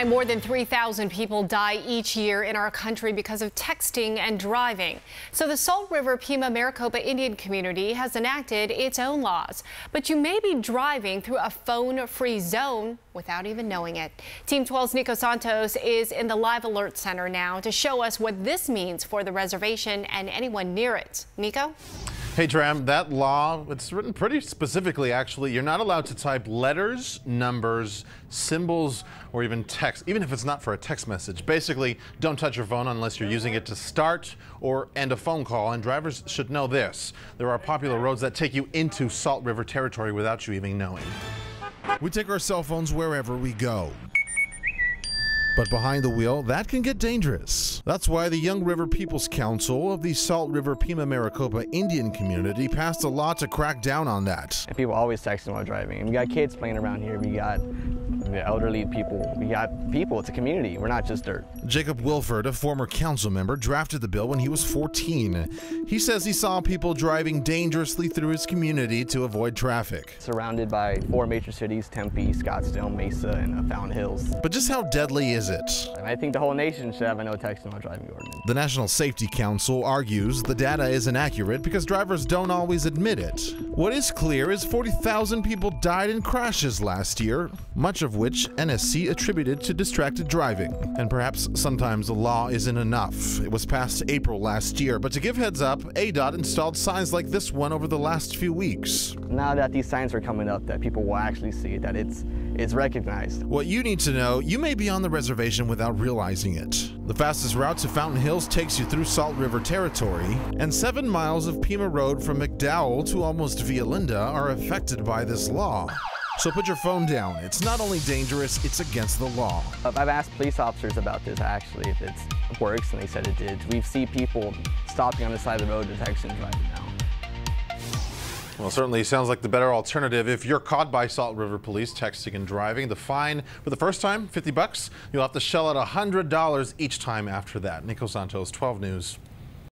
More than 3,000 people die each year in our country because of texting and driving. So the Salt River Pima Maricopa Indian community has enacted its own laws. But you may be driving through a phone-free zone without even knowing it. Team 12's Nico Santos is in the Live Alert Center now to show us what this means for the reservation and anyone near it. Nico? Hey, Tram, that law, it's written pretty specifically, actually. You're not allowed to type letters, numbers, symbols, or even text, even if it's not for a text message. Basically, don't touch your phone unless you're using it to start or end a phone call. And drivers should know this. There are popular roads that take you into Salt River territory without you even knowing. We take our cell phones wherever we go. But behind the wheel, that can get dangerous. That's why the Young River People's Council of the Salt River Pima Maricopa Indian community passed a law to crack down on that. And people always texting while driving. And we got kids playing around here. We got the elderly people. We got people. It's a community. We're not just dirt. Jacob Wilford, a former council member, drafted the bill when he was 14. He says he saw people driving dangerously through his community to avoid traffic. Surrounded by 4 major cities: Tempe, Scottsdale, Mesa, and Fountain Hills. But just how deadly is it? And I think the whole nation should have a no texting while driving ordinance. The National Safety Council argues the data is inaccurate because drivers don't always admit it. What is clear is 40,000 people died in crashes last year, much of which NSC attributed to distracted driving. And perhaps sometimes the law isn't enough. It was passed April last year, but to give heads up, ADOT installed signs like this one over the last few weeks. Now that these signs are coming up, that people will actually see that it's recognized. What you need to know, you may be on the reservation without realizing it. The fastest route to Fountain Hills takes you through Salt River territory, and 7 miles of Pima Road from McDowell to almost Violinda are affected by this law. So put your phone down. It's not only dangerous, it's against the law. I've asked police officers about this actually, if it works, and they said it did. We see people stopping on the side of the road to text and driving now. Well, certainly sounds like the better alternative. If you're caught by Salt River police texting and driving, the fine for the first time, $50. You'll have to shell out $100 each time after that. Nico Santos, 12 News.